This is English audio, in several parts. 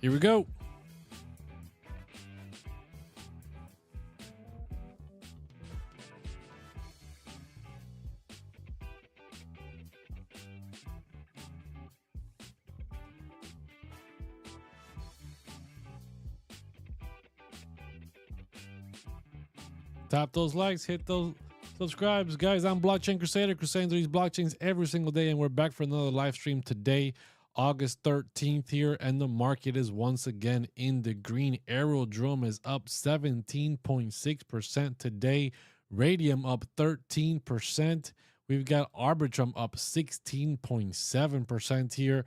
Here we go. Tap those likes, hit those subscribes. Guys, I'm Blockchain Crusader, crusading through these blockchains every single day, and we're back for another live stream today, August 13th here, and the market is once again in the green. Aero is up 17.6% today. Radium up 13%. We've got Arbitrum up 16.7% here.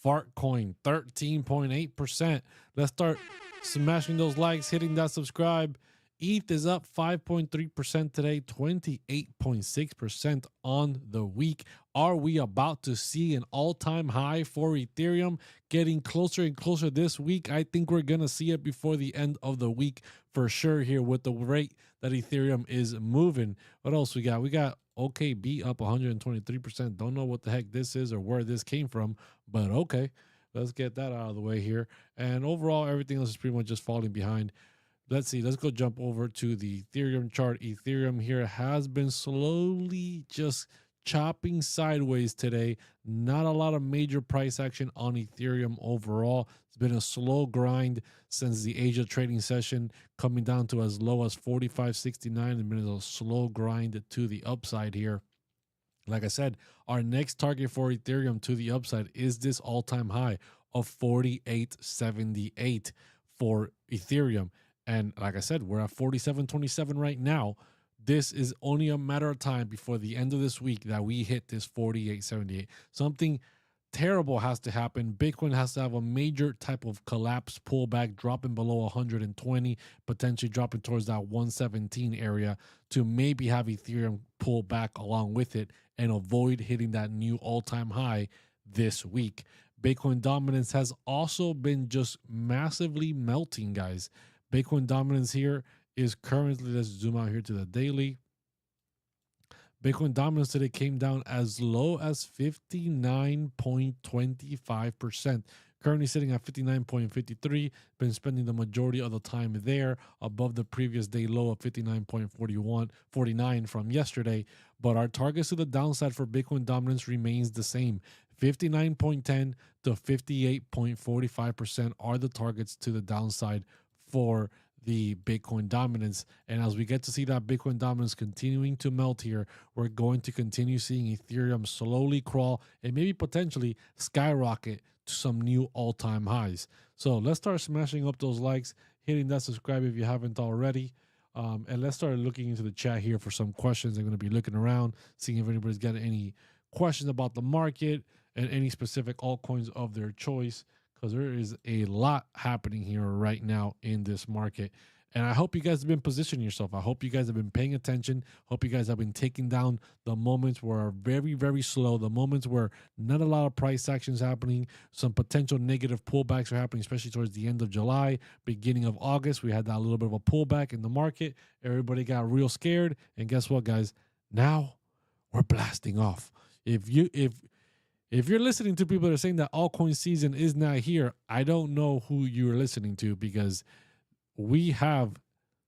Fartcoin 13.8%. Let's start smashing those likes, hitting that subscribe. ETH is up 5.3% today, 28.6% on the week. Are we about to see an all-time high for Ethereum? Getting closer and closer this week. I think we're going to see it before the end of the week for sure here with the rate that Ethereum is moving. What else we got? We got OKB up 123%. Don't know what the heck this is or where this came from, but okay. Let's get that out of the way here. And overall, everything else is pretty much just falling behind. Let's see. Let's go jump over to the Ethereum chart. Ethereum here has been slowly just chopping sideways today. Not a lot of major price action on Ethereum overall. It's been a slow grind since the Asia trading session, coming down to as low as 45.69. It's been a slow grind to the upside here. Like I said, our next target for Ethereum to the upside is this all-time high of 48.78 for Ethereum. And like I said, we're at 47.27 right now. This is only a matter of time before the end of this week that we hit this 48.78. Something terrible has to happen. Bitcoin has to have a major type of collapse, pullback, dropping below 120, potentially dropping towards that 117 area to maybe have Ethereum pull back along with it and avoid hitting that new all-time high this week. Bitcoin dominance has also been just massively melting, guys. Bitcoin dominance here is currently, let's zoom out here to the daily. Bitcoin dominance today came down as low as 59.25%. Currently sitting at 59.53. Been spending the majority of the time there, above the previous day low of 59.49 from yesterday. But our targets to the downside for Bitcoin dominance remains the same. 59.10 to 58.45% are the targets to the downside for the Bitcoin dominance. And as we get to see that Bitcoin dominance continuing to melt here, we're going to continue seeing Ethereum slowly crawl and maybe potentially skyrocket to some new all-time highs. So let's start smashing up those likes, hitting that subscribe if you haven't already. And let's start looking into the chat here for some questions. I'm going to be looking around, seeing if anybody's got any questions about the market and any specific altcoins of their choice, because there is a lot happening here right now in this market. And I hope you guys have been positioning yourself. I hope you guys have been paying attention. Hope you guys have been taking down the moments where are very, very slow, the moments where not a lot of price actions happening, some potential negative pullbacks are happening, especially towards the end of July, beginning of August. We had that little bit of a pullback in the market. Everybody got real scared. And guess what, guys? Now we're blasting off. If you're listening to people that are saying that altcoin season is not here, I don't know who you're listening to, because we have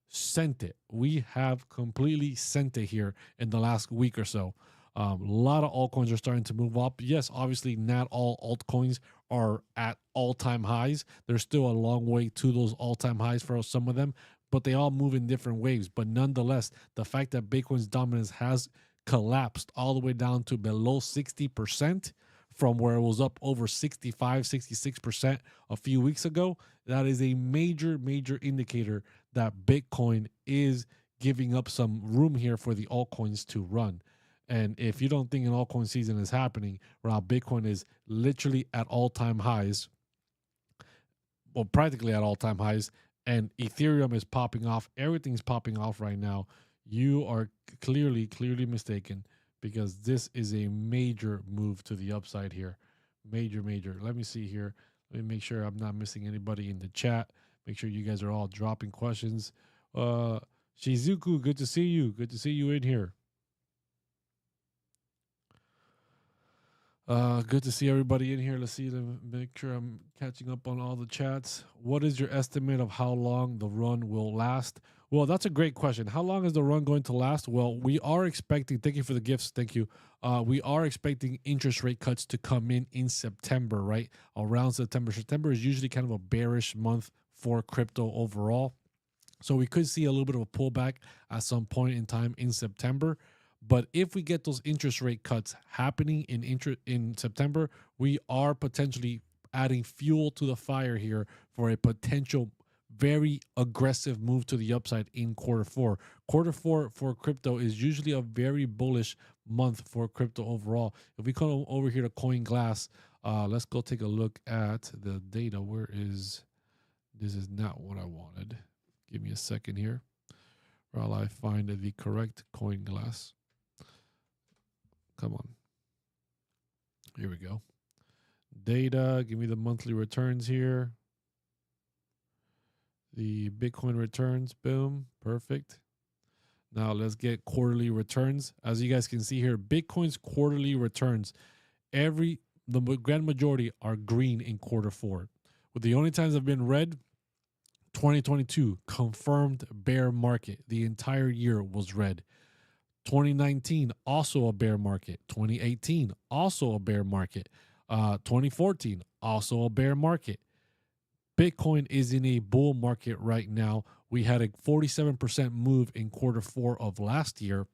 sent it. We have completely sent it here in the last week or so. A lot of altcoins are starting to move up. Yes, obviously not all altcoins are at all-time highs. There's still a long way to those all-time highs for some of them, but they all move in different waves. But nonetheless, the fact that Bitcoin's dominance has collapsed all the way down to below 60%, from where it was up over 65, 66% a few weeks ago, that is a major, major indicator that Bitcoin is giving up some room here for the altcoins to run. And if you don't think an altcoin season is happening, while Bitcoin is literally at all-time highs, well, practically at all-time highs, and Ethereum is popping off, everything's popping off right now, you are clearly mistaken, because this is a major move to the upside here. Major. Let me see here. Let me make sure I'm not missing anybody in the chat. Make sure you guys are all dropping questions. Shizuku, good to see you. Good to see you in here. Good to see everybody in here. Let's see, to make sure I'm catching up on all the chats. What is your estimate of how long the run will last? Well, that's a great question. How long is the run going to last? Well, we are expecting, thank you for the gifts. Thank you. We are expecting interest rate cuts to come in September, right? Around September. September is usually kind of a bearish month for crypto overall. So we could see a little bit of a pullback at some point in time in September. But if we get those interest rate cuts happening in September, we are potentially adding fuel to the fire here for a potential very aggressive move to the upside in quarter four. Quarter four for crypto is usually a very bullish month for crypto overall. If we come over here to CoinGlass, let's go take a look at the data. Where is this? Is not what I wanted. Give me a second here while I find the correct CoinGlass. Come on. Here we go. Data, give me the monthly returns here. The Bitcoin returns, boom, perfect. Now let's get quarterly returns. As you guys can see here, Bitcoin's quarterly returns, the grand majority are green in quarter four. With the only times have been red, 2022, confirmed bear market. The entire year was red. 2019, also a bear market. 2018, also a bear market. 2014, also a bear market. Bitcoin is in a bull market right now. We had a 47% move in quarter four of last year.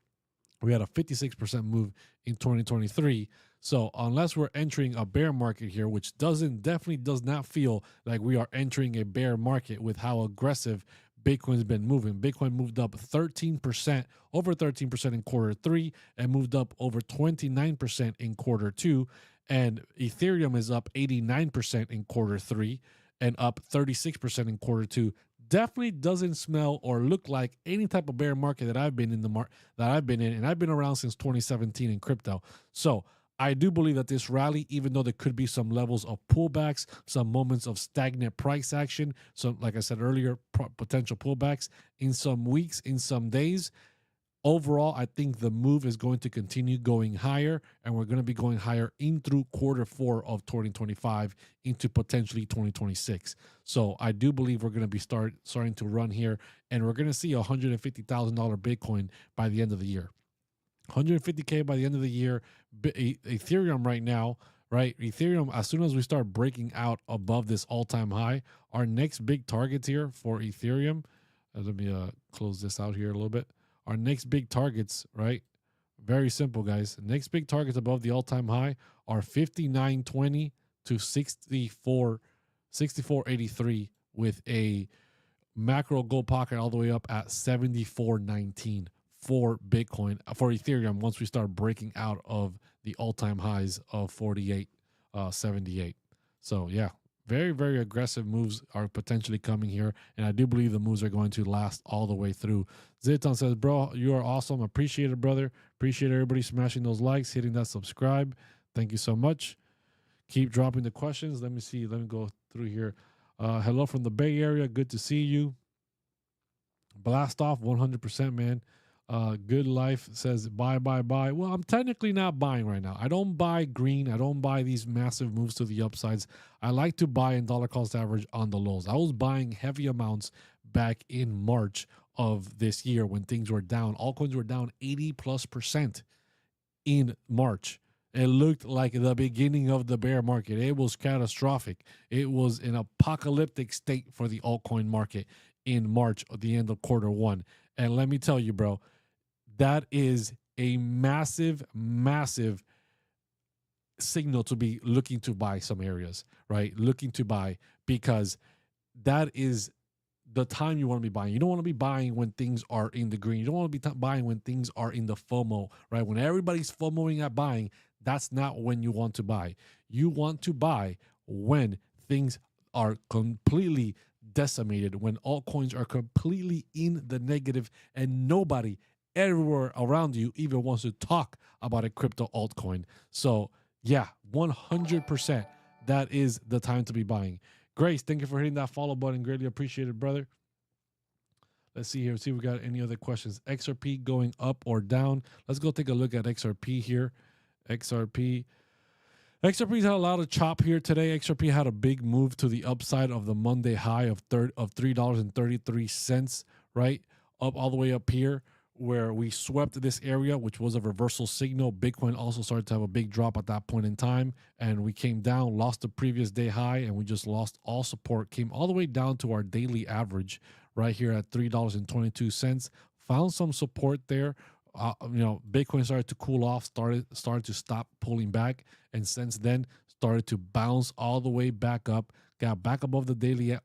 We had a 56% move in 2023. So unless we're entering a bear market here, which definitely does not feel like we are entering a bear market with how aggressive Bitcoin's been moving. Bitcoin moved up 13%, over 13% in quarter three, and moved up over 29% in quarter two. And Ethereum is up 89% in quarter three and up 36% in quarter two. Definitely doesn't smell or look like any type of bear market that I've been in and I've been around since 2017 in crypto. So I do believe that this rally, even though there could be some levels of pullbacks, some moments of stagnant price action, so like I said earlier, potential pullbacks in some weeks, in some days, overall, I think the move is going to continue going higher, and we're going to be going higher in through quarter four of 2025 into potentially 2026. So I do believe we're going to be starting to run here, and we're going to see $150,000 Bitcoin by the end of the year. 150K by the end of the year. Ethereum right now, right? Ethereum, as soon as we start breaking out above this all-time high, our next big targets here for Ethereum, let me close this out here a little bit. Our next big targets, right? Very simple, guys. Next big targets above the all-time high are 59.20 to 64.83 with a macro gold pocket all the way up at 74.19 for Bitcoin, for Ethereum, once we start breaking out of the all-time highs of 48.78. So yeah, very, very aggressive moves are potentially coming here, and I do believe the moves are going to last all the way through. Ziton says, bro, you are awesome. Appreciate it, brother. Appreciate everybody smashing those likes, hitting that subscribe. Thank you so much. Keep dropping the questions. Let me see. Let me go through here. Hello from the Bay Area. Good to see you. Blast off 100%, man. Good Life says buy. Well, I'm technically not buying right now. I don't buy green. I don't buy these massive moves to the upsides. I like to buy in dollar cost average on the lows. I was buying heavy amounts back in March of this year when things were down. Altcoins were down 80+% in March. It looked like the beginning of the bear market. It was catastrophic. It was an apocalyptic state for the altcoin market in March at the end of quarter one. And let me tell you, bro, that is a massive, massive signal to be looking to buy some areas, right? Looking to buy, because that is the time you want to be buying. You don't want to be buying when things are in the green. You don't want to be buying when things are in the FOMO, right? When everybody's FOMOing at buying, that's not when you want to buy. You want to buy when things are completely decimated, when altcoins are completely in the negative and nobody everywhere around you even wants to talk about a crypto altcoin. So yeah, 100%, that is the time to be buying. Grace, thank you for hitting that follow button. Greatly appreciated, brother. Let's see here. See if we got any other questions. XRP going up or down? Let's go take a look at XRP here. XRP. XRP's had a lot of chop here today. XRP had a big move to the upside of the Monday high of $3.33, right? Up all the way up here where we swept this area, which was a reversal signal. Bitcoin also started to have a big drop at that point in time. And we came down, lost the previous day high, and we just lost all support. Came all the way down to our daily average right here at $3.22. Found some support there. Bitcoin started to cool off, started to stop pulling back, and since then started to bounce all the way back up, got back above the daily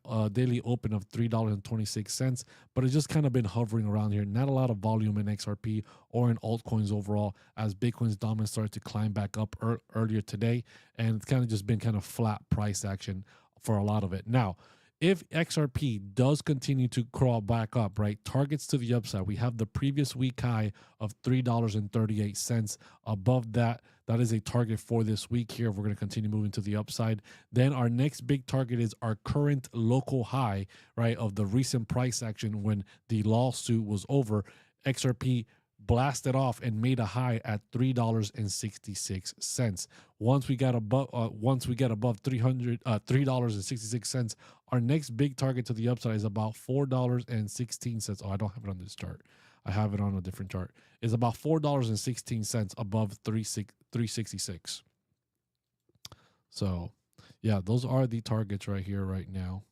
open of $3.26, but it's just kind of been hovering around here. Not a lot of volume in XRP or in altcoins overall, as Bitcoin's dominance started to climb back up earlier today, and it's kind of just been kind of flat price action for a lot of it. Now, if XRP does continue to crawl back up, right, targets to the upside, we have the previous week high of $3.38. Above that, that is a target for this week here. We're going to continue moving to the upside. Then our next big target is our current local high, right, of the recent price action when the lawsuit was over. XRP blasted off and made a high at $3.66. Once we get above $3.66, our next big target to the upside is about $4.16. Oh, I don't have it on this chart. I have it on a different chart. It's about $4.16 above 366. So, yeah, those are the targets right here, right now.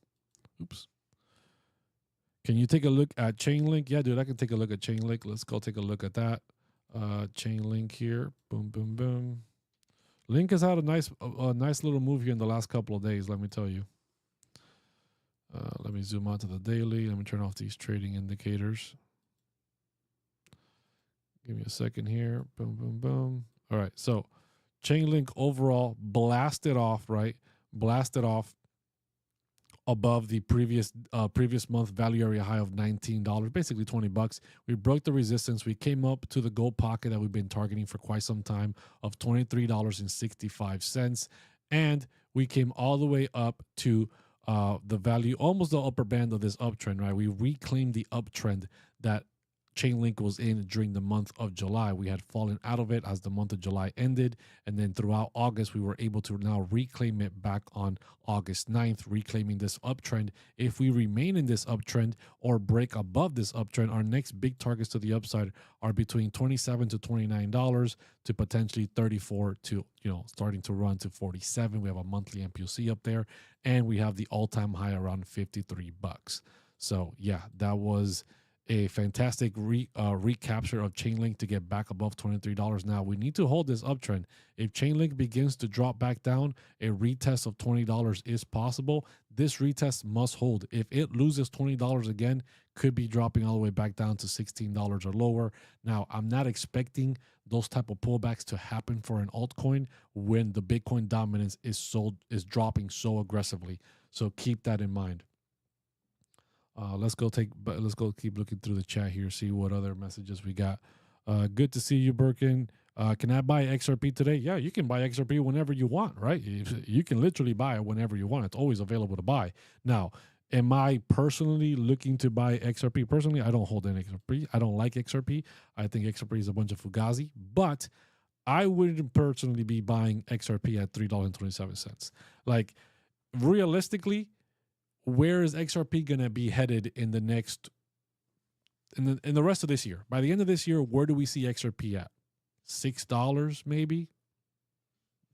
Oops. Can you take a look at Chainlink? Yeah, dude, I can take a look at Chainlink. Let's go take a look at that. Chainlink here. Boom, boom, boom. Link has had a nice little move here in the last couple of days, let me tell you. Let me zoom out to the daily. Let me turn off these trading indicators. Give me a second here. Boom, boom, boom. All right, so Chainlink overall blasted off, right? Blasted off above the previous month value area high of $19, basically $20. We broke the resistance. We came up to the gold pocket that we've been targeting for quite some time of $23.65, and we came all the way up to the value, almost the upper band of this uptrend, right? We reclaimed the uptrend that Chainlink was in during the month of July. We had fallen out of it as the month of July ended, and then throughout August, we were able to now reclaim it back on August 9th, reclaiming this uptrend. If we remain in this uptrend or break above this uptrend, our next big targets to the upside are between $27 to $29 to potentially $34 to, starting to run to $47. We have a monthly MPOC up there, and we have the all-time high around $53. So yeah, that was a fantastic recapture of Chainlink to get back above $23. Now, we need to hold this uptrend. If Chainlink begins to drop back down, a retest of $20 is possible. This retest must hold. If it loses $20 again, could be dropping all the way back down to $16 or lower. Now, I'm not expecting those type of pullbacks to happen for an altcoin when the Bitcoin dominance is dropping so aggressively. So keep that in mind. Let's go keep looking through the chat here, see what other messages we got. Good to see you, Birkin. Can I buy XRP today? Yeah, you can buy XRP whenever you want, right? You can literally buy it whenever you want. It's always available to buy. Now, am I personally looking to buy XRP? Personally, I don't hold any XRP. I don't like XRP. I think XRP is a bunch of fugazi, but I wouldn't personally be buying XRP at $3.27. Like, realistically, where is XRP going to be headed in the rest of this year? By the end of this year, where do we see XRP at? $6 maybe?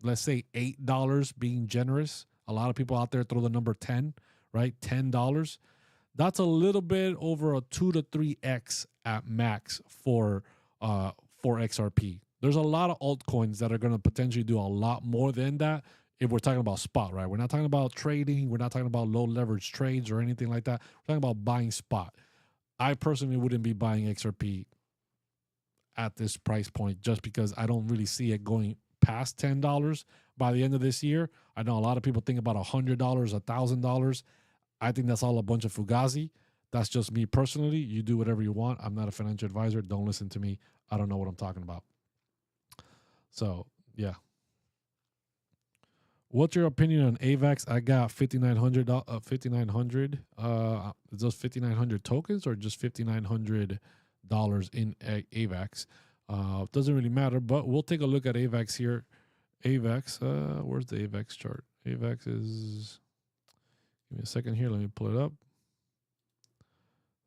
Let's say $8 being generous. A lot of people out there throw the number 10, right? $10. That's a little bit over a 2 to 3x at max for XRP. There's a lot of altcoins that are going to potentially do a lot more than that. If we're talking about spot, right? We're not talking about trading. We're not talking about low leverage trades or anything like that. We're talking about buying spot. I personally wouldn't be buying XRP at this price point just because I don't really see it going past $10 by the end of this year. I know a lot of people think about $100, $1,000. I think that's all a bunch of fugazi. That's just me personally. You do whatever you want. I'm not a financial advisor. Don't listen to me. I don't know what I'm talking about. So, yeah. What's your opinion on AVAX? I got 5,900. 5,900. Is those 5,900 tokens or just $5,900 in AVAX? Doesn't really matter, but we'll take a look at AVAX here AVAX, where's the AVAX chart? AVAX is, give me a second here. Let me pull it up.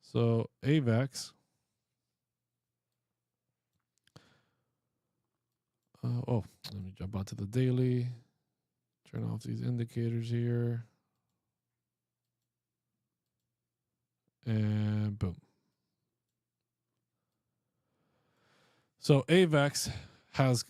So AVAX, let me jump out to the daily, turn off these indicators here, and boom. So AVAX has,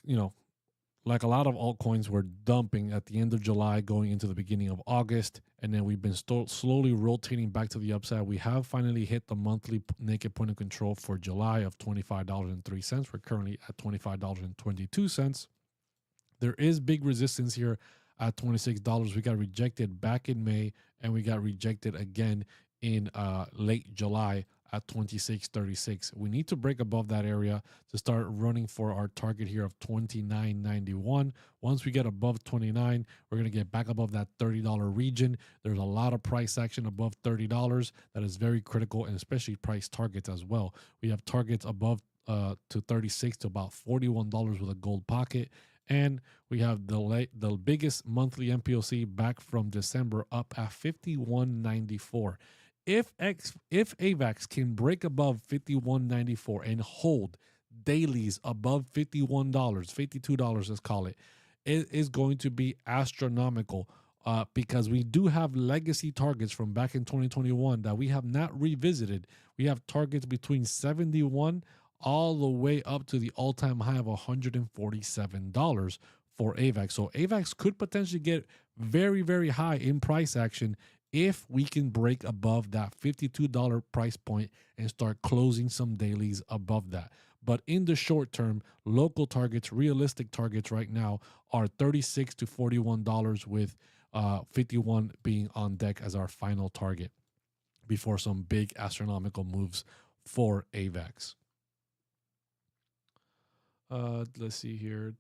like a lot of altcoins, were dumping at the end of July going into the beginning of August, and then we've been slowly rotating back to the upside. We have finally hit the monthly naked point of control for July of $25.03. We're currently at $25.22. There is big resistance here at $26. We got rejected back in May, and we got rejected again in late July at 26.36. We need to break above that area to start running for our target here of 29.91. Once we get above 29, we're going to get back above that $30 region. There's a lot of price action above $30 that is very critical, and especially price targets as well. We have targets above to 36 to about $41 with a gold pocket. And we have the biggest monthly MPOC back from December up at 51.94. If AVAX can break above 51.94 and hold dailies above $51, $52, let's call it, it is going to be astronomical, because we do have legacy targets from back in 2021 that we have not revisited. We have targets between 71 all the way up to the all-time high of $147 for AVAX. So AVAX could potentially get very, very high in price action if we can break above that $52 price point and start closing some dailies above that. But in the short term, local targets, realistic targets right now are $36 to $41, with 51 being on deck as our final target before some big astronomical moves for AVAX. Let's see here.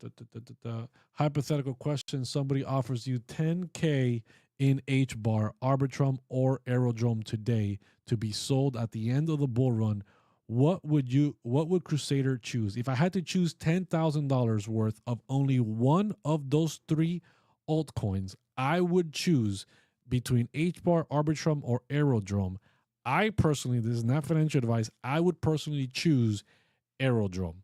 Hypothetical question. Somebody offers you 10K in Hbar, Arbitrum, or Aerodrome today to be sold at the end of the bull run. What would Crusader choose? If I had to choose $10,000 worth of only one of those three altcoins, I would choose between Hbar, Arbitrum, or Aerodrome. I personally, this is not financial advice, I would personally choose Aerodrome.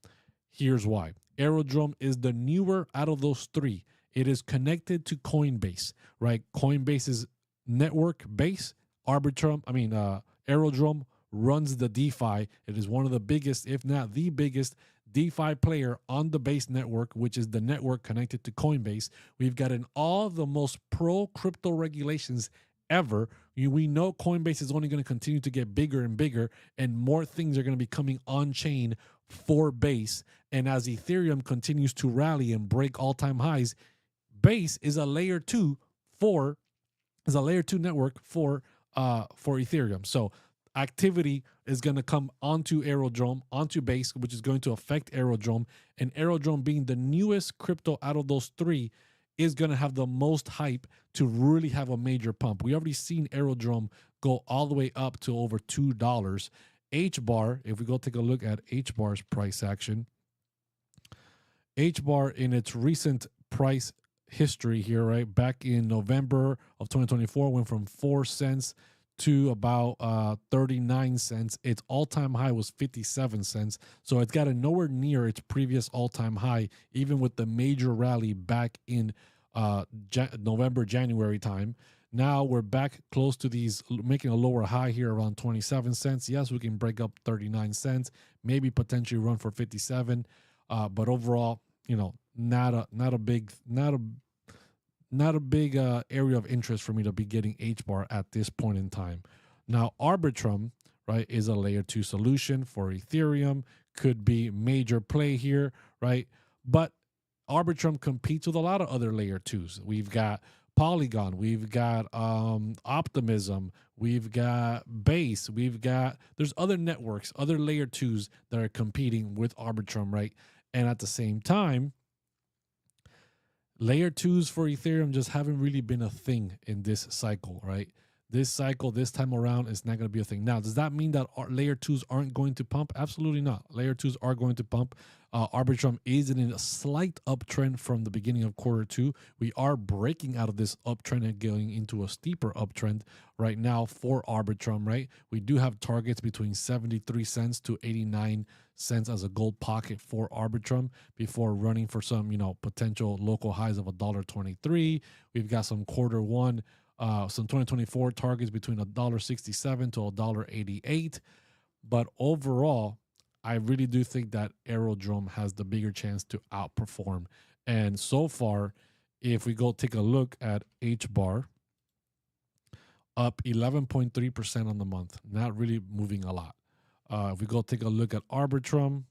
Here's why. Aerodrome is the newer out of those three. It is connected to Coinbase, right? Coinbase's network base. Aerodrome runs the DeFi. It is one of the biggest, if not the biggest, DeFi player on the Base network, which is the network connected to Coinbase. We've gotten all the most pro-crypto regulations ever. We know Coinbase is only going to continue to get bigger and bigger, and more things are going to be coming on-chain for Base. And as Ethereum continues to rally and break all-time highs, Base is a layer 2 network for Ethereum. So activity is going to come onto Aerodrome, onto Base, which is going to affect Aerodrome. And Aerodrome, being the newest crypto out of those three, is going to have the most hype to really have a major pump. We already seen Aerodrome go all the way up to over $2. Hbar, if we go take a look at Hbar's price action, Hbar in its recent price history here, right, back in November of 2024, went from 4 cents to about 39 cents. Its all-time high was 57 cents. So it's gotten nowhere near its previous all-time high, even with the major rally back in November, January time. Now we're back close to these, making a lower high here around 27 cents. Yes, we can break up 39 cents, maybe potentially run for 57. But overall, not a big area of interest for me to be getting Hbar at this point in time. Now, Arbitrum, right, is a layer 2 solution for Ethereum, could be major play here, right? But Arbitrum competes with a lot of other layer 2s. We've got Polygon, we've got Optimism, we've got Base, there's other networks, other layer 2s that are competing with Arbitrum, right? And at the same time, layer 2s for Ethereum just haven't really been a thing in this cycle, right? this cycle, this time around, is not going to be a thing. Now, does that mean that layer twos aren't going to pump? Absolutely not. Layer twos are going to pump. Arbitrum is in a slight uptrend from the beginning of Q2. We are breaking out of this uptrend and going into a steeper uptrend right now for Arbitrum, right? We do have targets between 73 cents to 89 cents as a gold pocket for Arbitrum before running for some, potential local highs of $1.23. We've got some Q1, some 2024 targets between $1.67 to $1.88. But overall, I really do think that Aerodrome has the bigger chance to outperform. And so far, if we go take a look at Hbar, up 11.3% on the month, not really moving a lot. If we go take a look at Arbitrum,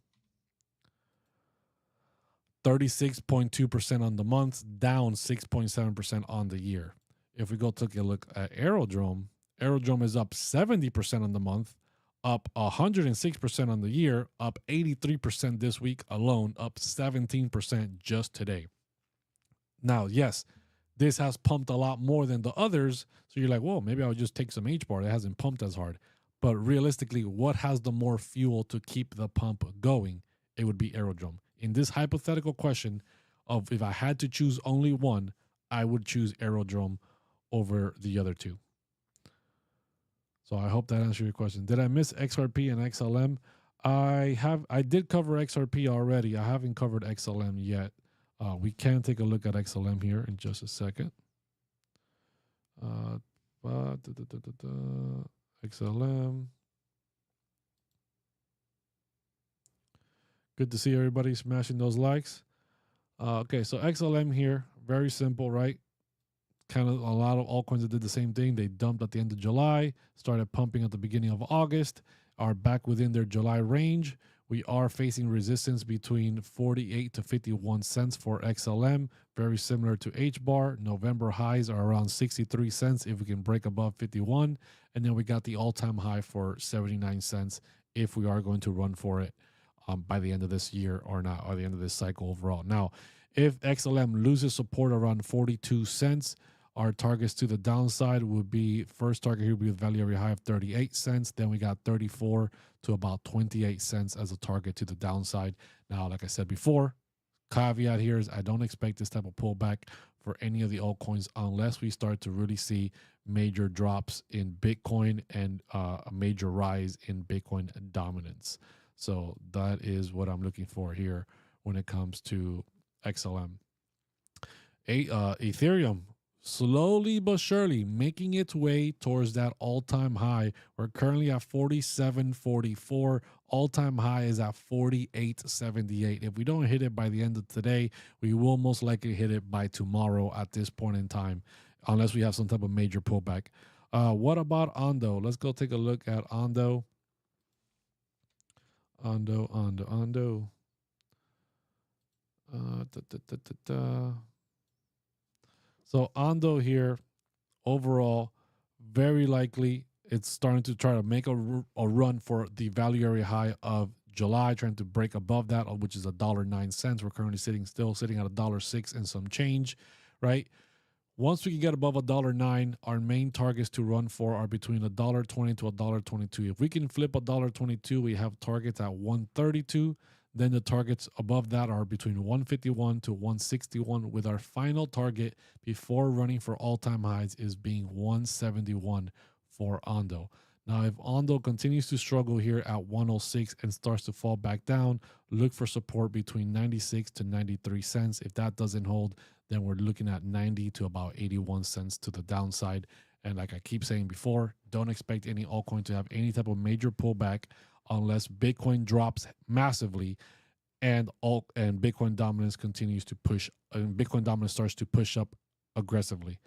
36.2% on the month, down 6.7% on the year. If we go take a look at Aerodrome, Aerodrome is up 70% on the month, up 106% on the year, up 83% this week alone, up 17% just today. Now, yes, this has pumped a lot more than the others. So you're like, whoa, maybe I'll just take some Hbar. It hasn't pumped as hard. But realistically, what has the more fuel to keep the pump going? It would be Aerodrome. In this hypothetical question of if I had to choose only one, I would choose Aerodrome over the other two. So I hope that answered your question. Did I miss XRP and XLM? I did cover XRP already. I haven't covered XLM yet. We can take a look at XLM here in just a second. XLM. Good to see everybody smashing those likes. Okay, so XLM here, very simple, right? Kind of a lot of altcoins that did the same thing. They dumped at the end of July, started pumping at the beginning of August, are back within their July range. We are facing resistance between 48 to 51 cents for XLM, very similar to Hbar. November highs are around 63 cents if we can break above 51. And then we got the all-time high for 79 cents if we are going to run for it by the end of this year or not, or the end of this cycle overall. Now, if XLM loses support around 42 cents, our targets to the downside would be, first target here would be a value area high of 38 cents. Then we got 34 to about 28 cents as a target to the downside. Now, like I said before, caveat here is I don't expect this type of pullback for any of the altcoins unless we start to really see major drops in Bitcoin and a major rise in Bitcoin dominance. So that is what I'm looking for here when it comes to XLM. Ethereum, slowly but surely making its way towards that all-time high. We're currently at 47.44. All-time high is at 48.78. If we don't hit it by the end of today, we will most likely hit it by tomorrow at this point in time, unless we have some type of major pullback. What about Ondo? Let's go take a look at Ondo. Ondo. So Ondo here, overall, very likely it's starting to try to make a run for the value area high of July, trying to break above that, which is $1.09. We're currently still sitting at $1.06 and some change, right? Once we can get above $1.09, our main targets to run for are between $1.20 to $1.22. If we can flip $1.22, we have targets at $1.32. Then the targets above that are between 151 to 161, with our final target before running for all-time highs is being 171 for Ondo. Now, if Ondo continues to struggle here at 106 and starts to fall back down, look for support between 96 to 93 cents. If that doesn't hold, then we're looking at 90 to about 81 cents to the downside. And like I keep saying before, don't expect any altcoin to have any type of major pullback unless Bitcoin drops massively and Bitcoin dominance continues to push, and Bitcoin dominance starts to push up aggressively.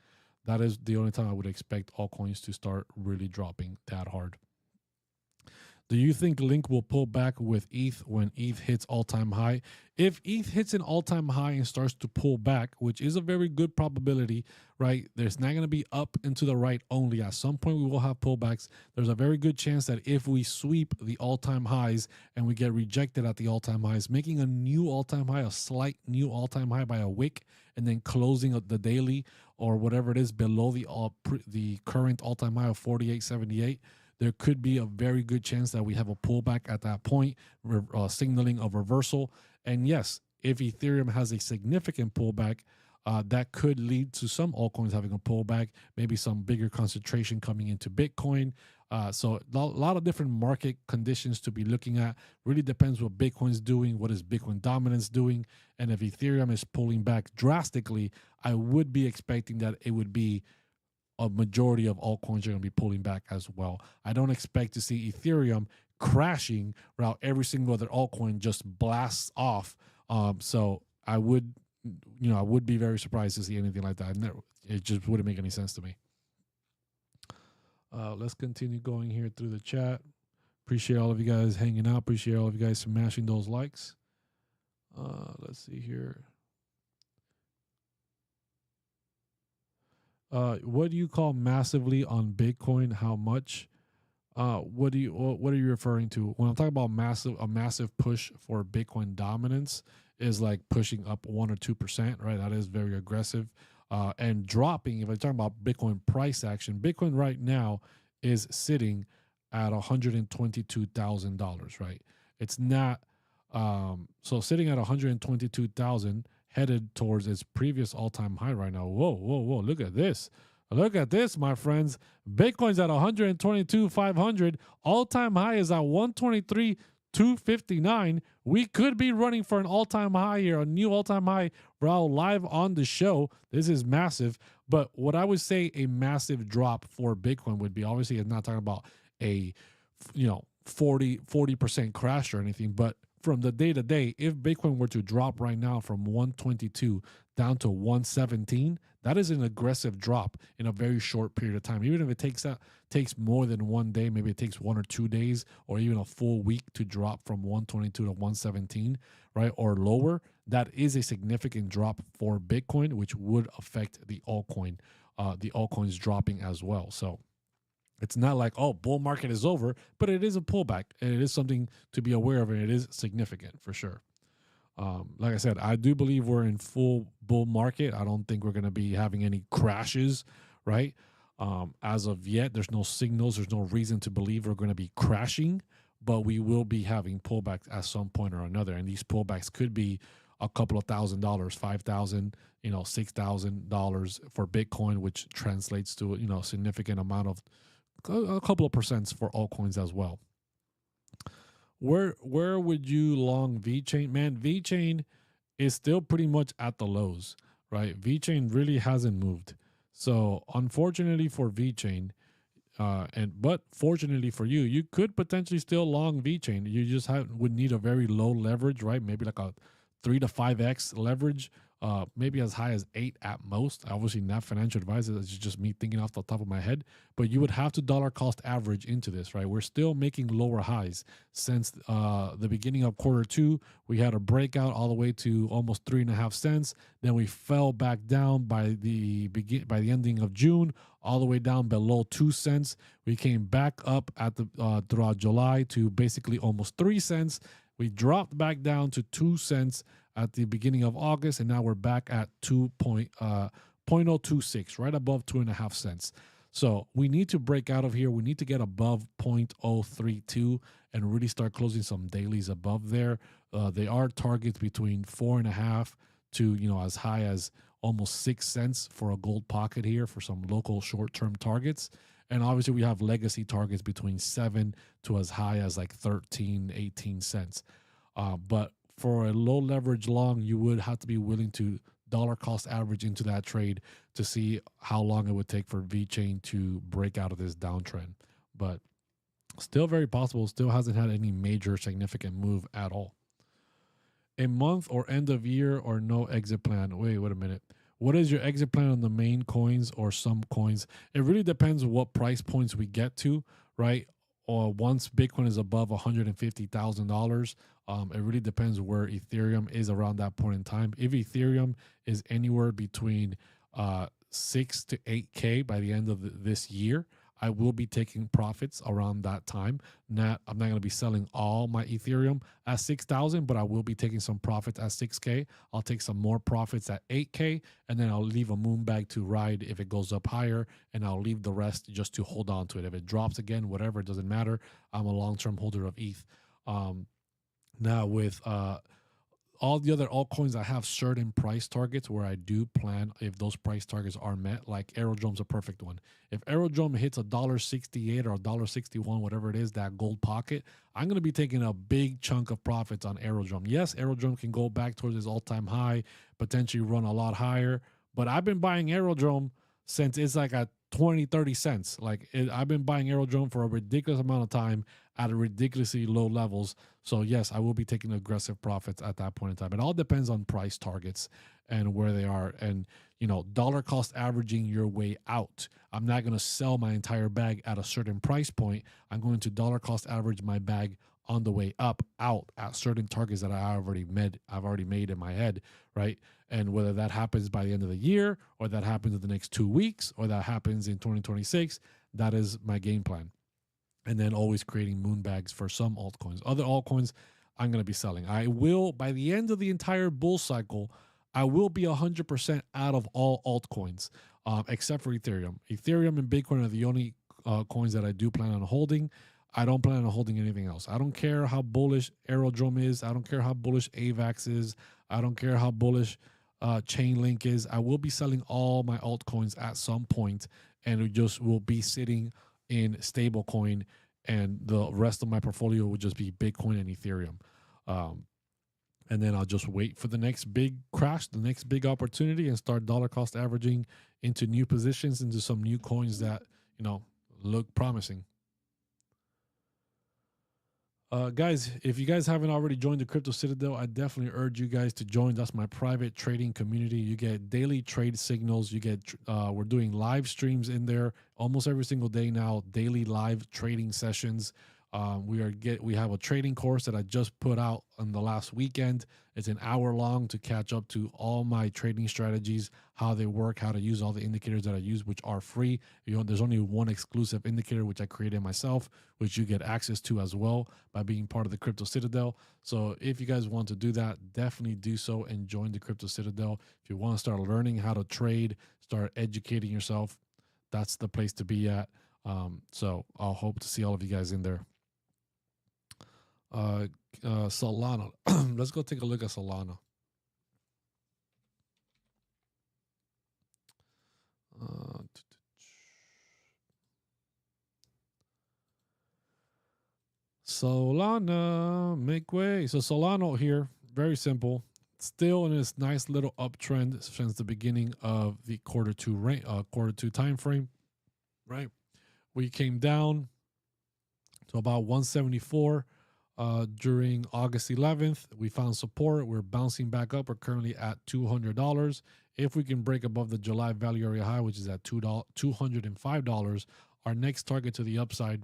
That is the only time I would expect altcoins to start really dropping that hard. Do you think Link will pull back with ETH when ETH hits all-time high? If ETH hits an all-time high and starts to pull back, which is a very good probability, right? There's not going to be up and to the right only. At some point, we will have pullbacks. There's a very good chance that if we sweep the all-time highs and we get rejected at the all-time highs, making a new all-time high, a slight new all-time high by a wick, and then closing the daily or whatever it is below the current all-time high of 48.78, there could be a very good chance that we have a pullback at that point, signaling a reversal. And yes, if Ethereum has a significant pullback, that could lead to some altcoins having a pullback, maybe some bigger concentration coming into Bitcoin. So a lot of different market conditions to be looking at. Really depends what Bitcoin's doing, what is Bitcoin dominance doing. And if Ethereum is pulling back drastically, I would be expecting that it would be a majority of altcoins are going to be pulling back as well. I don't expect to see Ethereum crashing while every single other altcoin just blasts off. So I would be very surprised to see anything like that. It just wouldn't make any sense to me. Let's continue going here through the chat. Appreciate all of you guys hanging out. Appreciate all of you guys smashing those likes. Let's see here. What do you call massively on Bitcoin? How much? What are you referring to when I'm talking about a massive push for Bitcoin dominance? Is like pushing up 1 or 2%, right? That is very aggressive. And dropping, if I'm talking about Bitcoin price action, Bitcoin right now is sitting at $122,000, right? It's not, so sitting at 122,000, headed towards its previous all-time high right now. Whoa, look at this. Look at this, my friends. Bitcoin's at 122,500. All-time high is at 123,259. We could be running for an all-time high here, a new all-time high, Raul, live on the show. This is massive. But what I would say a massive drop for Bitcoin would be, obviously, it's not talking about a 40% crash or anything, but from the day to day, if Bitcoin were to drop right now from 122 down to 117, that is an aggressive drop in a very short period of time. Even if it takes more than 1 day, maybe it takes 1 or 2 days or even a full week to drop from 122 to 117, right, or lower, that is a significant drop for Bitcoin, which would affect the altcoins dropping as well. So it's not like, oh, bull market is over, but it is a pullback, and it is something to be aware of, and it is significant for sure. Like I said, I do believe we're in full bull market. I don't think we're going to be having any crashes, right? As of yet, there's no signals. There's no reason to believe we're going to be crashing, but we will be having pullbacks at some point or another. And these pullbacks could be a couple of $1,000, $5,000, $6,000 for Bitcoin, which translates to, a significant amount of a couple of percents for altcoins as well. Where would you long VeChain? Man, VeChain is still pretty much at the lows, right? VeChain really hasn't moved. So unfortunately for VeChain, but fortunately for you, you could potentially still long VeChain. You just would need a very low leverage, right? Maybe like a 3 to 5x leverage, maybe as high as 8 at most. Obviously not financial advice. It's just me thinking off the top of my head. But you would have to dollar cost average into this, right? We're still making lower highs since the beginning of Q2. We had a breakout all the way to almost 3.5 cents. Then we fell back down by the ending of June, all the way down below 2 cents. We came back up at throughout July to basically almost 3 cents. We dropped back down to 2 cents at the beginning of August, and now we're back at 0.026, right above 2.5 cents. So we need to break out of here. We need to get above 0.032 and really start closing some dailies above there. They are targets between 4.5 to as high as almost 6 cents for a gold pocket here for some local short-term targets. And obviously we have legacy targets between 7 to as high as like 13, 18 cents. But for a low leverage long, you would have to be willing to dollar cost average into that trade to see how long it would take for VeChain to break out of this downtrend. But still very possible, still hasn't had any major significant move at all. A month or end of year or no exit plan? Wait a minute. What is your exit plan on the main coins or some coins? It really depends what price points we get to, right? Or once Bitcoin is above $150,000, it really depends where Ethereum is around that point in time. If Ethereum is anywhere between 6 to 8K by the end of this year, I will be taking profits around that time. I'm not going to be selling all my Ethereum at 6,000, but I will be taking some profits at 6K. I'll take some more profits at 8K, and then I'll leave a moon bag to ride if it goes up higher, and I'll leave the rest just to hold on to it. If it drops again, whatever, it doesn't matter. I'm a long-term holder of ETH. Now with all the other altcoins, I have certain price targets where I do plan if those price targets are met. Like Aerodrome's a perfect one. If Aerodrome hits $1.68 or $1.61, whatever it is, that gold pocket, I'm going to be taking a big chunk of profits on Aerodrome. Yes, Aerodrome can go back towards its all-time high, potentially run a lot higher, but I've been buying Aerodrome since it's like at 20, 30 cents. I've been buying Aerodrome for a ridiculous amount of time at ridiculously low levels. So yes, I will be taking aggressive profits at that point in time. It all depends on price targets and where they are, and dollar cost averaging your way out. I'm not going to sell my entire bag at a certain price point. I'm going to dollar cost average my bag on the way up out at certain targets that I've already made in my head, right? And whether that happens by the end of the year, or that happens in the next 2 weeks, or that happens in 2026, that is my game plan. And then always creating moon bags for some altcoins. Other altcoins, I'm going to be selling. I will, by the end of the entire bull cycle, I will be 100% out of all altcoins, except for Ethereum. Ethereum and Bitcoin are the only coins that I do plan on holding. I don't plan on holding anything else. I don't care how bullish Aerodrome is. I don't care how bullish AVAX is. I don't care how bullish Chainlink is. I will be selling all my altcoins at some point, and it just will be sitting in stablecoin, and the rest of my portfolio would just be Bitcoin and Ethereum. And then I'll just wait for the next big crash, the next big opportunity, and start dollar cost averaging into new positions, into some new coins that, look promising. Guys, if you guys haven't already joined the Crypto Citadel, I definitely urge you guys to join. That's my private trading community. You get daily trade signals. You get we're doing live streams in there almost every single day now. Daily live trading sessions. We have a trading course that I just put out on the last weekend. It's an hour long to catch up to all my trading strategies, how they work, how to use all the indicators that I use, which are free. There's only one exclusive indicator which I created myself, which you get access to as well by being part of the Crypto Citadel. So if you guys want to do that, definitely do so and join the Crypto Citadel. If you want to start learning how to trade, start educating yourself, that's the place to be at. So I'll hope to see all of you guys in there. Solana. Let's go take a look at Solana. Solana, make way. So Solana here, very simple. Still in this nice little uptrend since the beginning of the quarter two time frame, right? We came down to about 174 during August 11th. We found support. We're bouncing back up. We're currently at $200. If we can break above the July value area high, which is at $205, our next target to the upside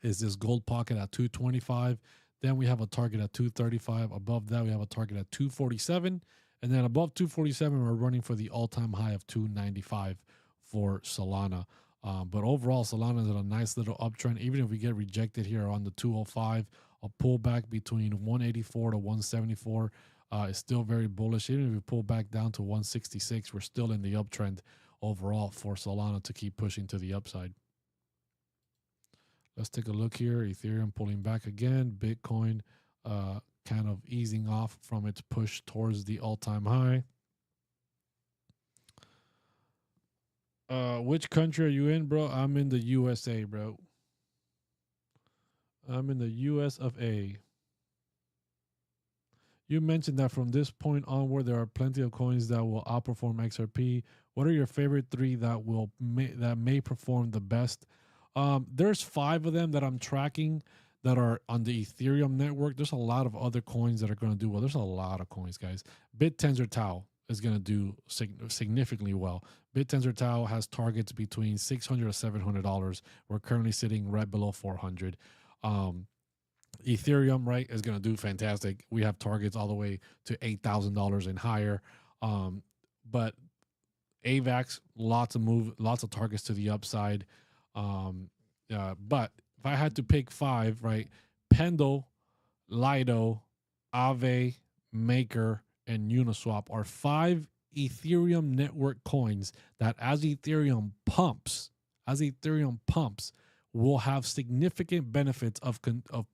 is this gold pocket at 225. Then we have a target at 235. Above that, we have a target at 247. And then above 247, we're running for the all-time high of 295 for Solana. But overall, Solana is in a nice little uptrend. Even if we get rejected here on the 205, a pullback between 184 to 174 is still very bullish. Even if we pull back down to 166, we're still in the uptrend overall for Solana to keep pushing to the upside. Let's take a look here. Ethereum pulling back again. Bitcoin kind of easing off from its push towards the all-time high. Which country are you in, bro? I'm in the USA, bro. I'm in the US of A. You mentioned that from this point onward, there are plenty of coins that will outperform XRP. What are your favorite three that may perform the best? There's 5 of them that I'm tracking that are on the Ethereum network. There's a lot of other coins that are going to do well. There's a lot of coins, guys. 𝗭𝗏𝗏𝗏 is going to do significantly well. 𝗭𝗏𝗏𝗏 has targets between $600 to $700. We're currently sitting right below 400. Ethereum, right, is going to do fantastic. We have targets all the way to $8,000 and higher. But AVAX, lots of targets to the upside. But if I had to pick five, right, Pendle, Lido, Aave, Maker, and Uniswap are five Ethereum network coins that as Ethereum pumps, will have significant benefits of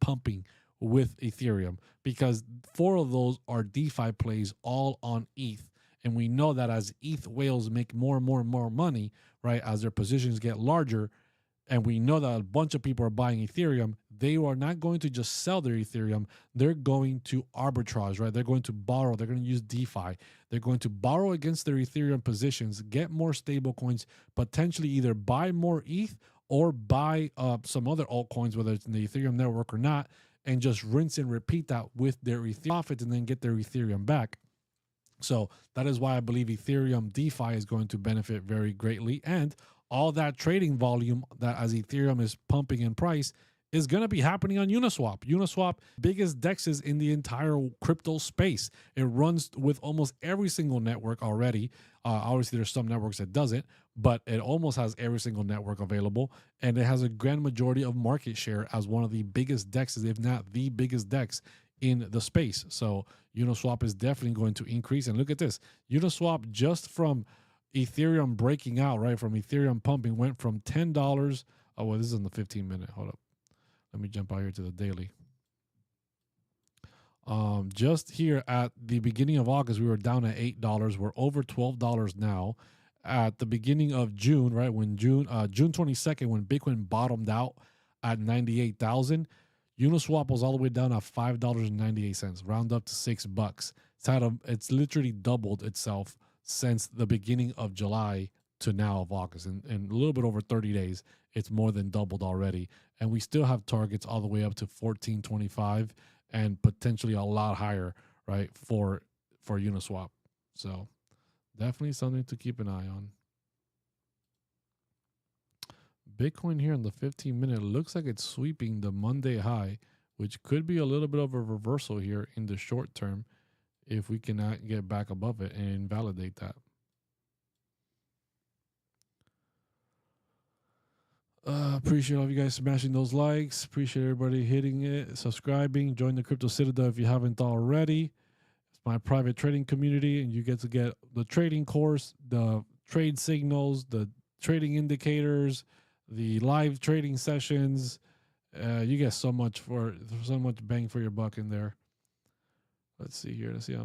pumping with Ethereum, because four of those are DeFi plays all on ETH. And we know that as ETH whales make more and more and more money, right, as their positions get larger, and we know that a bunch of people are buying Ethereum, they are not going to just sell their Ethereum. They're going to arbitrage, right? They're going to borrow. They're going to use DeFi. They're going to borrow against their Ethereum positions, get more stable coins, potentially either buy more ETH or buy some other altcoins, whether it's in the Ethereum network or not, and just rinse and repeat that with their Ethereum profits and then get their Ethereum back. So that is why I believe Ethereum DeFi is going to benefit very greatly. And all that trading volume that as Ethereum is pumping in price is going to be happening on Uniswap. Uniswap, biggest dexes in the entire crypto space. It runs with almost every single network already. Obviously, there's some networks that doesn't, but it almost has every single network available. And it has a grand majority of market share as one of the biggest dexes, if not the biggest dex in the space. So Uniswap is definitely going to increase. And look at this. Uniswap, just from Ethereum breaking out, right, from Ethereum pumping, went from $10. Oh, well, this is in the 15-minute. Hold up. Let me jump out here to the daily. Just here at the beginning of August, we were down at $8. We're over $12 now. At the beginning of June, right, when June 22nd, when Bitcoin bottomed out at 98,000, Uniswap was all the way down at $5.98, round up to $6. It's literally doubled itself since the beginning of July to now of August. In a little bit over 30 days, it's more than doubled already. And we still have targets all the way up to 1425 and potentially a lot higher, right, for Uniswap. So definitely something to keep an eye on. Bitcoin here in the 15-minute looks like it's sweeping the Monday high, which could be a little bit of a reversal here in the short term if we cannot get back above it and invalidate that. Appreciate all of you guys smashing those likes. Appreciate everybody hitting it, subscribing, join the Crypto Citadel if you haven't already. It's my private trading community, and you get to get the trading course, the trade signals, the trading indicators, the live trading sessions. You get so much bang for your buck in there. Let's see here. Let's see.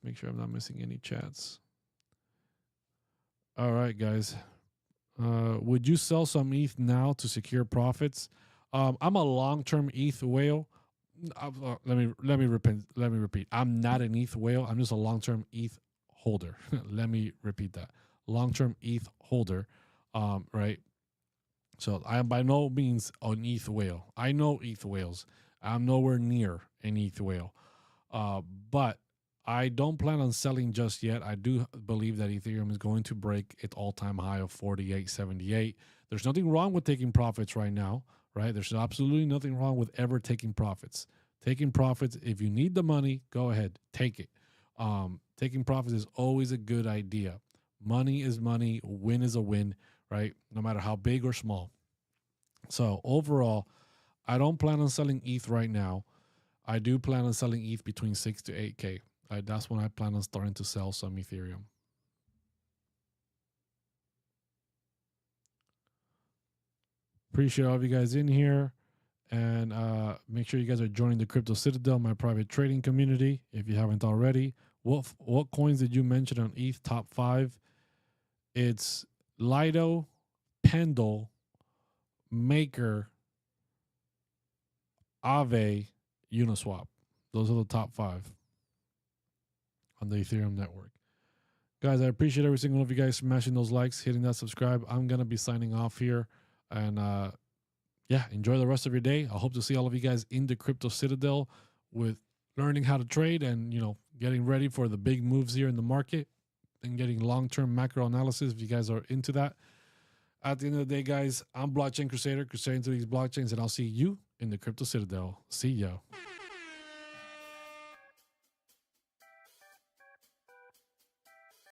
Make sure I'm not missing any chats. All right, guys. Would you sell some ETH now to secure profits? I'm a long-term ETH whale. Let me repeat. I'm not an ETH whale. I'm just a long-term ETH holder. Let me repeat that. Long-term ETH holder. Right. So I am by no means an ETH whale. I know ETH whales. I'm nowhere near an ETH whale. But I don't plan on selling just yet. I do believe that Ethereum is going to break its all-time high of 48.78. There's nothing wrong with taking profits right now, right? There's absolutely nothing wrong with ever taking profits. Taking profits, if you need the money, go ahead, take it. Taking profits is always a good idea. Money is money, win is a win, right? No matter how big or small. So overall, I don't plan on selling ETH right now. I do plan on selling ETH between 6 to 8K. That's when I plan on starting to sell some Ethereum. Appreciate all of you guys in here. And make sure you guys are joining the Crypto Citadel, my private trading community, if you haven't already. What coins did you mention on ETH top 5? It's Lido, Pendle, Maker, Aave, Uniswap. Those are the top 5 on the Ethereum network. Guys, I appreciate every single one of you guys smashing those likes, hitting that subscribe. I'm going to be signing off here. And yeah, enjoy the rest of your day. I hope to see all of you guys in the Crypto Citadel with learning how to trade and, getting ready for the big moves here in the market and getting long-term macro analysis if you guys are into that. At the end of the day, guys, I'm Blockchain Crusader, crusading through these blockchains, and I'll see you in the Crypto Citadel. See ya.